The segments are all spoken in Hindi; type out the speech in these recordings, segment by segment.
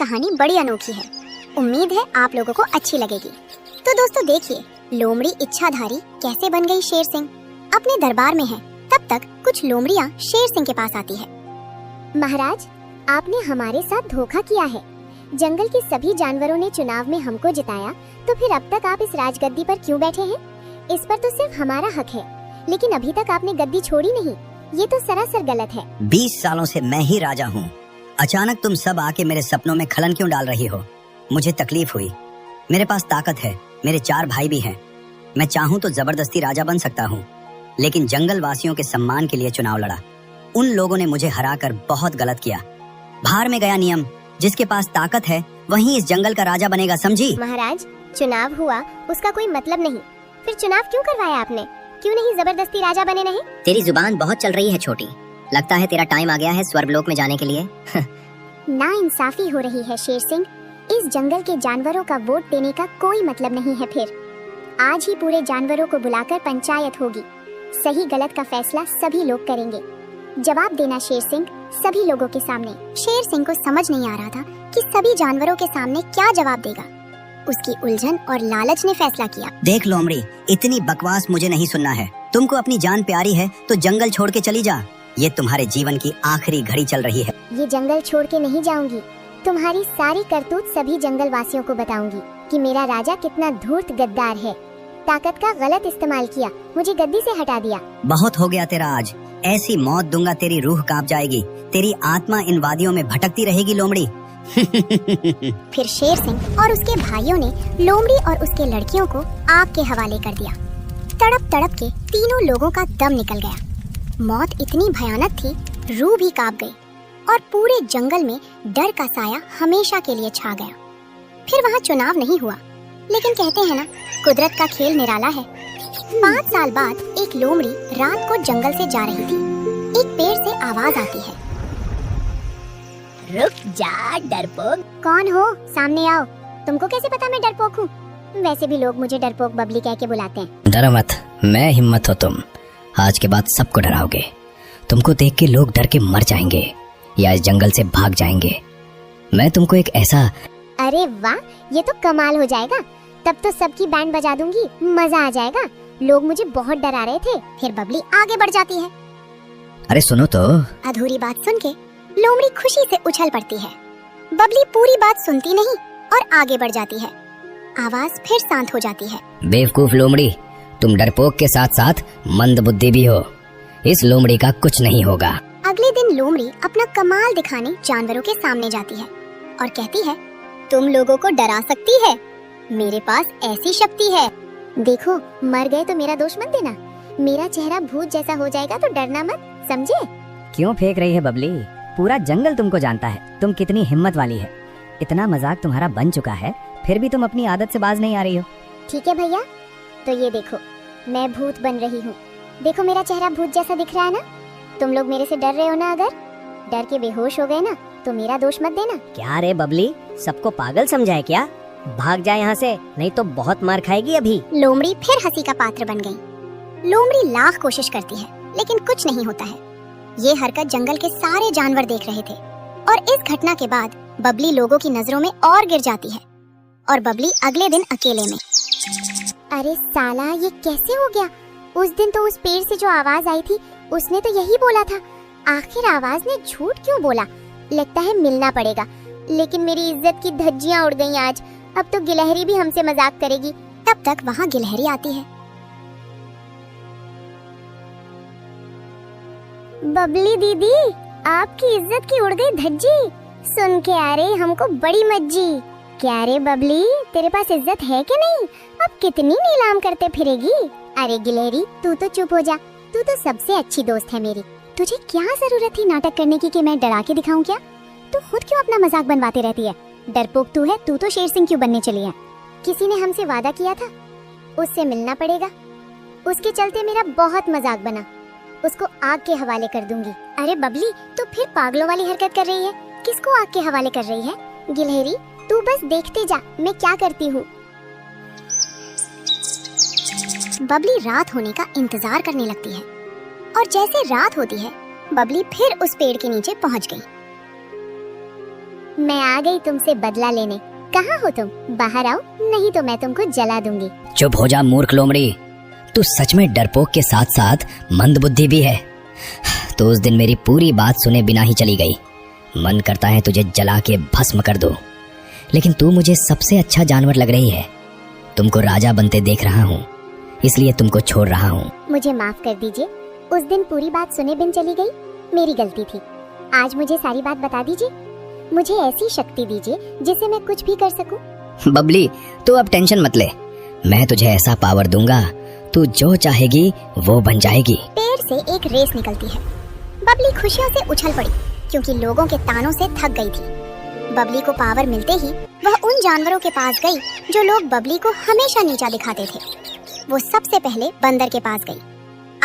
कहानी बड़ी अनोखी है। उम्मीद है आप लोगों को अच्छी लगेगी। तो दोस्तों देखिए, लोमड़ी इच्छाधारी कैसे बन गई शेर सिंह। अपने दरबार में है, तब तक कुछ लोमड़ियाँ शेर सिंह के पास आती है। महाराज, आपने हमारे साथ धोखा किया है। जंगल के सभी जानवरों ने चुनाव में हमको जिताया, तो फिर अब तक आप इस राजगद्दी पर क्यों बैठे हैं? इस पर तो सिर्फ हमारा हक है, लेकिन अभी तक आपने गद्दी छोड़ी नहीं। ये तो सरासर गलत है। 20 सालों से मैं ही राजा हूँ। अचानक तुम सब आके मेरे सपनों में खलन क्यों डाल रही हो? मुझे तकलीफ हुई। मेरे पास ताकत है, मेरे 4 भाई भी हैं। मैं चाहूँ तो जबरदस्ती राजा बन सकता हूँ, लेकिन जंगल वासियों के सम्मान के लिए चुनाव लड़ा। उन लोगों ने मुझे हराकर बहुत गलत किया। बाहर में गया नियम, जिसके पास ताकत है वही इस जंगल का राजा बनेगा, समझी? महाराज, चुनाव हुआ उसका कोई मतलब नहीं, फिर चुनाव क्यों करवाया आपने? क्यों नहीं जबरदस्ती राजा बने नहीं? तेरी जुबान बहुत चल रही है छोटी। लगता है तेरा टाइम आ गया है स्वर्गलोक में जाने के लिए। नाइंसाफी हो रही है शेर सिंह। इस जंगल के जानवरों का वोट देने का कोई मतलब नहीं है। फिर आज ही पूरे जानवरों को बुलाकर पंचायत होगी। सही गलत का फैसला सभी लोग करेंगे। जवाब देना शेर सिंह, सभी लोगों के सामने। शेर सिंह को समझ नहीं आ रहा था कि सभी जानवरों के सामने क्या जवाब देगा। उसकी उलझन और लालच ने फैसला किया। देख लोमड़ी, इतनी बकवास मुझे नहीं सुनना है। तुमको अपनी जान प्यारी है तो जंगल छोड़ के चली जा। ये तुम्हारे जीवन की आखिरी घड़ी चल रही है। ये जंगल छोड़ के नहीं जाऊंगी। तुम्हारी सारी करतूत सभी जंगल वासियों को बताऊंगी कि मेरा राजा कितना धूर्त गद्दार है। ताकत का गलत इस्तेमाल किया, मुझे गद्दी से हटा दिया। बहुत हो गया तेरा आज। ऐसी मौत दूंगा तेरी रूह कांप जाएगी। तेरी आत्मा इन वादियों में भटकती रहेगी लोमड़ी। फिर शेर सिंह और उसके भाइयों ने लोमड़ी और उसके लड़कियों को आग के हवाले कर दिया। तड़प तड़प के तीनों लोगों का दम निकल गया। मौत इतनी भयानक थी, रूह भी कांप गई और पूरे जंगल में डर का साया हमेशा के लिए छा गया। फिर वहाँ चुनाव नहीं हुआ, लेकिन कहते हैं ना, कुदरत का खेल निराला है। 5 साल बाद एक लोमड़ी रात को जंगल से जा रही थी। एक पेड़ से आवाज आती है, रुक जा डरपोक। कौन हो? सामने आओ। तुमको कैसे पता मैं डरपोक हूँ? वैसे भी लोग मुझे डरपोक बबली कह के बुलाते हैं। डरो मत, मैं हिम्मत हो तुम। आज के बाद सबको डराओगे। तुमको देख के लोग डर के मर जाएंगे या इस जंगल से भाग जाएंगे। मैं तुमको एक ऐसा... अरे वाह, ये तो कमाल हो जाएगा। तब तो सबकी बैंड बजा दूंगी, मजा आ जाएगा। लोग मुझे बहुत डरा रहे थे। फिर बबली आगे बढ़ जाती है। अरे सुनो तो। अधूरी बात सुन के लोमड़ी खुशी से उछल पड़ती है। बबली पूरी बात सुनती नहीं और आगे बढ़ जाती है। आवाज फिर शांत हो जाती है। बेवकूफ लोमड़ी, तुम डरपोक के साथ साथ मंद बुद्धि भी हो। इस लोमड़ी का कुछ नहीं होगा। अगले दिन लोमड़ी अपना कमाल दिखाने जानवरों के सामने जाती है और कहती है, तुम लोगों को डरा सकती है, मेरे पास ऐसी शक्ति है। देखो, मर गए तो मेरा दोष मत देना। मेरा चेहरा भूत जैसा हो जाएगा तो डरना मत, समझे? क्यों फेंक रही है बबली? पूरा जंगल तुमको जानता है, तुम कितनी हिम्मत वाली है। इतना मजाक तुम्हारा बन चुका है, फिर भी तुम अपनी आदत से बाज नहीं आ रही हो। ठीक है भैया, तो ये देखो, मैं भूत बन रही हूँ। देखो मेरा चेहरा भूत जैसा दिख रहा है ना। तुम लोग मेरे से डर रहे हो ना? अगर डर के बेहोश हो गए ना तो मेरा दोष मत देना। क्या रे बबली, सबको पागल समझा है क्या? भाग जा यहाँ से, नहीं तो बहुत मार खाएगी अभी। लोमड़ी फिर हंसी का पात्र बन गई। लोमड़ी लाख कोशिश करती है, लेकिन कुछ नहीं होता है। ये हरकत जंगल के सारे जानवर देख रहे थे और इस घटना के बाद बबली लोगों की नजरों में और गिर जाती है और बबली अगले दिन अकेले में। अरे साला, ये कैसे हो गया? उस दिन तो उस पेड़ से जो आवाज आई थी, उसने तो यही बोला था। आखिर आवाज ने झूठ क्यों बोला? लगता है मिलना पड़ेगा। लेकिन मेरी इज्जत की धज्जियां उड़ गईं आज। अब तो गिलहरी भी हमसे मजाक करेगी। तब तक वहाँ गिलहरी आती है। बबली दीदी, आपकी इज्जत की उड़ गई धज्जी। सुन के आ रहे हमको बड़ी मज्जी। क्या रे बबली, तेरे पास इज्जत है कि नहीं? अब कितनी नीलाम करते फिरेगी? अरे गिलहरी, तू तो चुप हो जा। तू तो सबसे अच्छी दोस्त है मेरी। तुझे क्या जरूरत थी नाटक करने की कि मैं डरा के दिखाऊं क्या? तू खुद क्यों अपना मजाक बनवाती रहती है? डरपोक तू है, तू तो शेर सिंह क्यों बनने चली है? किसी ने हमसे वादा किया था, उससे मिलना पड़ेगा। उसके चलते मेरा बहुत मजाक बना। उसको आग के हवाले कर दूंगी। अरे बबली, तू फिर पागलों वाली हरकत कर रही है। किसको आग के हवाले कर रही है? गिलहरी, तू बस देखते जा मैं क्या करती हूँ। बबली रात होने का इंतजार करने लगती है और जैसे रात होती है, बबली फिर उस पेड़ के नीचे पहुंच गई। मैं आ गई तुमसे बदला लेने। कहाँ हो तुम? बाहर आओ, नहीं तो मैं तुमको जला दूंगी। चुप हो जा मूर्ख लोमड़ी, तू सच में डरपोक के साथ साथ मंदबुद्धि भी है। तो उस दिन मेरी पूरी बात सुने बिना ही चली गई। मन करता है तुझे जला के भस्म कर दो, लेकिन तू मुझे सबसे अच्छा जानवर लग रही है। तुमको राजा बनते देख रहा हूँ, इसलिए तुमको छोड़ रहा हूँ। मुझे माफ कर दीजिए, उस दिन पूरी बात सुने बिन चली गई, मेरी गलती थी। आज मुझे सारी बात बता दीजिए, मुझे ऐसी शक्ति दीजिए जिससे मैं कुछ भी कर सकूं। बबली, तू अब टेंशन मत ले, मैं तुझे ऐसा पावर दूंगा, तू जो चाहेगी वो बन जाएगी। पेड़ से एक रेस निकलती है। बबली खुशियों से उछल पड़ी क्योंकि लोगों के तानों से थक गई थी। बबली को पावर मिलते ही वह उन जानवरों के पास गई जो लोग बबली को हमेशा नीचा दिखाते थे। वो सबसे पहले बंदर के पास गई।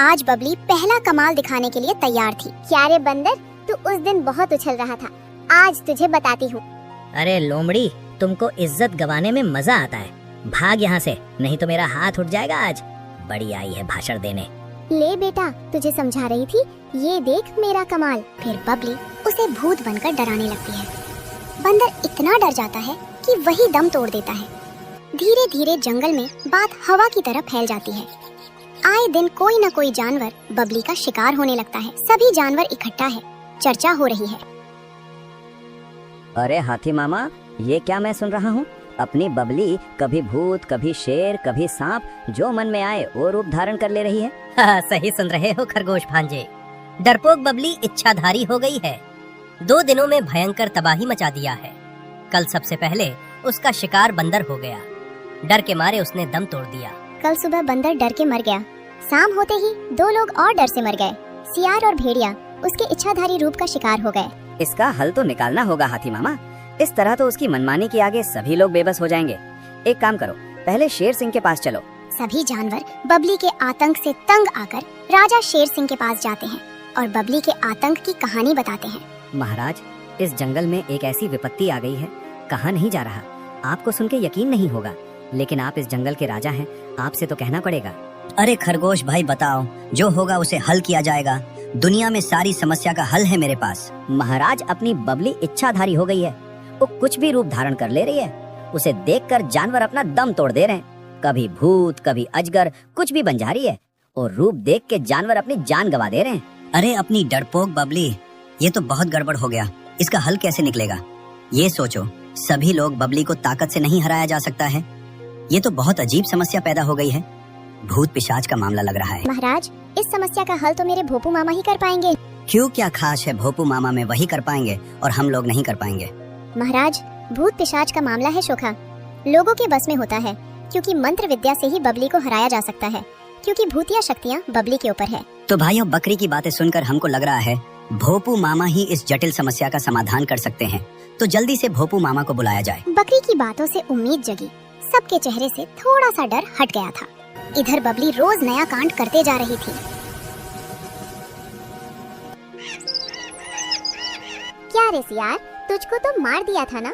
आज बबली पहला कमाल दिखाने के लिए तैयार थी। क्या रे बंदर, तू उस दिन बहुत उछल रहा था, आज तुझे बताती हूँ। अरे लोमड़ी, तुमको इज्जत गवाने में मजा आता है, भाग यहाँ से, नहीं तो मेरा हाथ उठ जाएगा। आज बड़ी आई है भाषण देने। ले बेटा, तुझे समझा रही थी, ये देख मेरा कमाल। फिर बबली उसे भूत बनकर डराने लगती है। बंदर इतना डर जाता है कि वही दम तोड़ देता है। धीरे धीरे जंगल में बात हवा की तरह फैल जाती है। आए दिन कोई न कोई जानवर बबली का शिकार होने लगता है। सभी जानवर इकट्ठा है, चर्चा हो रही है। अरे हाथी मामा, ये क्या मैं सुन रहा हूँ? अपनी बबली कभी भूत, कभी शेर, कभी सांप, जो मन में आए वो रूप धारण कर ले रही है। हाँ, सही सुन रहे हो खरगोश भांजे। डरपोक बबली इच्छाधारी हो गई है। 2 दिनों में भयंकर तबाही मचा दिया है। कल सबसे पहले उसका शिकार बंदर हो गया। डर के मारे उसने दम तोड़ दिया। कल सुबह बंदर डर के मर गया। शाम होते ही 2 लोग और डर से मर गए। सियार और भेड़िया उसके इच्छाधारी रूप का शिकार हो गए। इसका हल तो निकालना होगा हाथी मामा। इस तरह तो उसकी मनमानी के आगे सभी लोग बेबस हो जाएंगे। एक काम करो, पहले शेर सिंह के पास चलो। सभी जानवर बबली के आतंक से तंग आकर राजा शेर सिंह के पास जाते हैं और बबली के आतंक की कहानी बताते हैं। महाराज, इस जंगल में एक ऐसी विपत्ति आ गई है, कहा नहीं जा रहा। आपको सुन के यकीन नहीं होगा, लेकिन आप इस जंगल के राजा हैं, आपसे तो कहना पड़ेगा। अरे खरगोश भाई बताओ, जो होगा उसे हल किया जाएगा। दुनिया में सारी समस्या का हल है मेरे पास। महाराज, अपनी बबली इच्छाधारी हो गई है, वो कुछ भी रूप धारण कर ले रही है। उसे देखकर जानवर अपना दम तोड़ दे रहे हैं। कभी भूत, कभी अजगर, कुछ भी बन जा रही है, और रूप देख के जानवर अपनी जान गवा दे रहे हैं। अरे अपनी डरपोक बबली, ये तो बहुत गड़बड़ हो गया। इसका हल कैसे निकलेगा? ये सोचो, सभी लोग बबली को ताकत से नहीं हराया जा सकता है। ये तो बहुत अजीब समस्या पैदा हो गई है। भूत पिशाच का मामला लग रहा है। महाराज, इस समस्या का हल तो मेरे भोपू मामा ही कर पाएंगे। क्यों, क्या खास है भोपू मामा में? वही कर पाएंगे और हम लोग नहीं कर पाएंगे। महाराज, भूत पिशाच का मामला है शोखा, लोगों के बस में होता है, क्योंकि मंत्र विद्या से ही बबली को हराया जा सकता है, क्योंकि भूतिया शक्तियाँ बबली के ऊपर है। तो भाइयों, बकरी की बातें सुनकर हमको लग रहा है भोपू मामा ही इस जटिल समस्या का समाधान कर सकते हैं। तो जल्दी से भोपू मामा को बुलाया जाए। बकरी की बातों से उम्मीद जगी, सबके चेहरे से थोड़ा सा डर हट गया था। इधर बबली रोज नया कांड करते जा रही थी। क्या रे सियार, तुझको तो मार दिया था ना,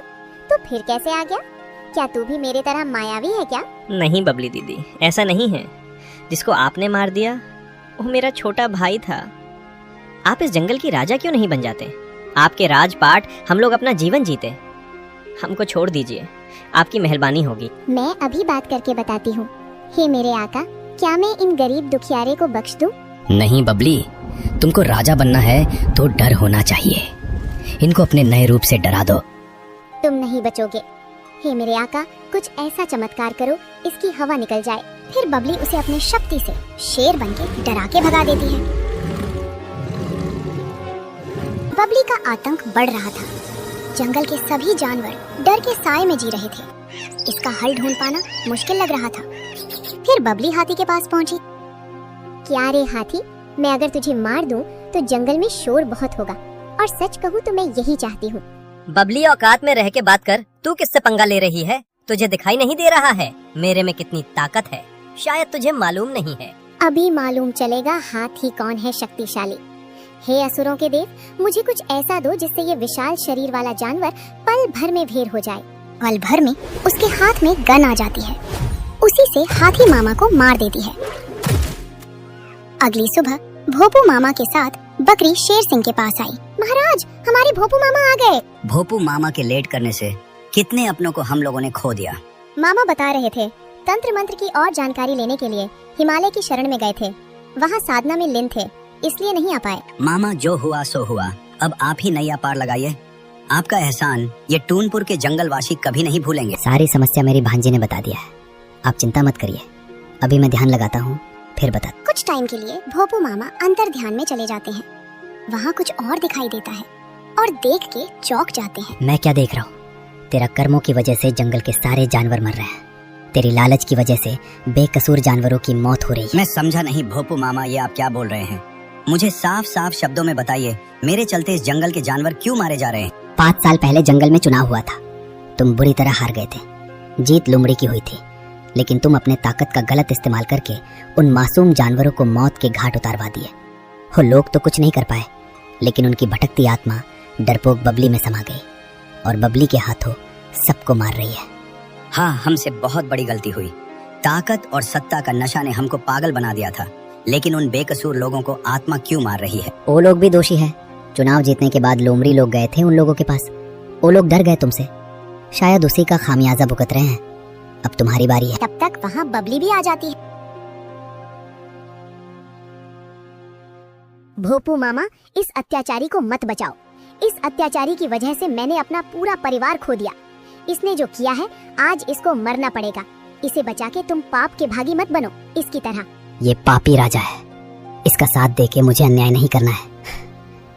तो फिर कैसे आ गया? क्या तू भी मेरे तरह मायावी है क्या? नहीं बबली दीदी, ऐसा नहीं है। जिसको आपने मार दिया वो मेरा छोटा भाई था। आप इस जंगल की राजा क्यों नहीं बन जाते? आपके राजपाट हम लोग अपना जीवन जीते। हमको छोड़ दीजिए, आपकी मेहरबानी होगी। मैं अभी बात करके बताती हूँ। हे मेरे आका, क्या मैं इन गरीब दुखियारे को बख्श दूं? नहीं बबली, तुमको राजा बनना है तो डर होना चाहिए। इनको अपने नए रूप से डरा दो। तुम नहीं बचोगे। हे मेरे आका, कुछ ऐसा चमत्कार करो इसकी हवा निकल जाए। फिर बबली उसे अपनी शक्ति से शेर बनके डरा के भगा देती है। बबली का आतंक बढ़ रहा था। जंगल के सभी जानवर डर के साए में जी रहे थे। इसका हल ढूंढ पाना मुश्किल लग रहा था। फिर बबली हाथी के पास पहुंची। क्या रे हाथी, मैं अगर तुझे मार दूं तो जंगल में शोर बहुत होगा, और सच कहूँ तो मैं यही चाहती हूँ। बबली, औकात में रह के बात कर। तू किससे पंगा ले रही है? तुझे दिखाई नहीं दे रहा है मेरे में कितनी ताकत है? शायद तुझे मालूम नहीं है। अभी मालूम चलेगा हाथी कौन है शक्तिशाली। हे असुरों के देव, मुझे कुछ ऐसा दो जिससे ये विशाल शरीर वाला जानवर पल भर में ढेर हो जाए। पल भर में उसके हाथ में गन आ जाती है। उसी से हाथी मामा को मार देती है। अगली सुबह भोपू मामा के साथ बकरी शेर सिंह के पास आई। महाराज, हमारे भोपू मामा आ गए। भोपू मामा के लेट करने से कितने अपनों को हम लोगों ने खो दिया। मामा बता रहे थे तंत्र मंत्र की और जानकारी लेने के लिए हिमालय की शरण में गए थे। वहाँ साधना में लीन थे, इसलिए नहीं आ पाए। मामा, जो हुआ सो हुआ, अब आप ही नैया पार लगाइए। आपका एहसान ये टूनपुर के जंगलवासी कभी नहीं भूलेंगे। सारी समस्या मेरी भांजी ने बता दिया है, आप चिंता मत करिए। अभी मैं ध्यान लगाता हूँ, फिर बता। कुछ टाइम के लिए भोपू मामा अंतर ध्यान में चले जाते हैं। वहाँ कुछ और दिखाई देता है और देख के चौंक जाते हैं। मैं क्या देख रहा हूँ? तेरा कर्मों की वजह से जंगल के सारे जानवर मर रहे हैं। तेरी लालच की वजह से बेकसूर जानवरों की मौत हो रही है। मैं समझा नहीं भोपू मामा, ये आप क्या बोल रहे हैं? मुझे साफ साफ शब्दों में बताइए, मेरे चलते इस जंगल के जानवर क्यों मारे जा रहे हैं? 5 साल पहले जंगल में चुनाव हुआ था, तुम बुरी तरह हार गए थे। जीत लोमड़ी की हुई थी, लेकिन तुम अपने ताकत का गलत इस्तेमाल करके उन मासूम जानवरों को मौत के घाट उतारवा दिए। वो लोग तो कुछ नहीं कर पाए, लेकिन उनकी भटकती आत्मा डरपोक बबली में समा गई और बबली के हाथों सबको मार रही है। हाँ, हमसे बहुत बड़ी गलती हुई। ताकत और सत्ता का नशा ने हमको पागल बना दिया था, लेकिन उन बेकसूर लोगों को आत्मा क्यों मार रही है? वो लोग भी दोषी है। चुनाव जीतने के बाद लोमड़ी लोग गए थे उन लोगों के पास, वो लोग डर गए तुमसे, शायद उसी का खामियाजा भुगत रहे हैं। अब तुम्हारी बारी है। तब तक वहाँ बबली भी आ जाती है। भोपू मामा, इस अत्याचारी को मत बचाओ। इस अत्याचारी की वजह से मैंने अपना पूरा परिवार खो दिया। इसने जो किया है, आज इसको मरना पड़ेगा। इसे बचा के तुम पाप के भागी मत बनो इसकी तरह। ये पापी राजा है, इसका साथ देके मुझे अन्याय नहीं करना है।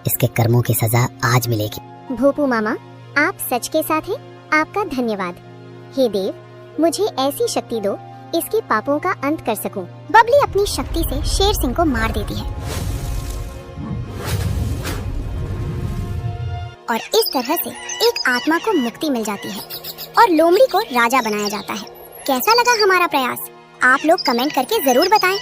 इसके कर्मों की सजा आज मिलेगी। भोपू मामा, आप सच के साथ हैं। आपका धन्यवाद। हे देव, मुझे ऐसी शक्ति दो, इसके पापों का अंत कर सकूं। बबली अपनी शक्ति से शेर सिंह को मार देती है और इस तरह से एक आत्मा को मुक्ति मिल जाती है और लोमड़ी को राजा बनाया जाता है। कैसा लगा हमारा प्रयास? आप लोग कमेंट करके जरूर बताएं।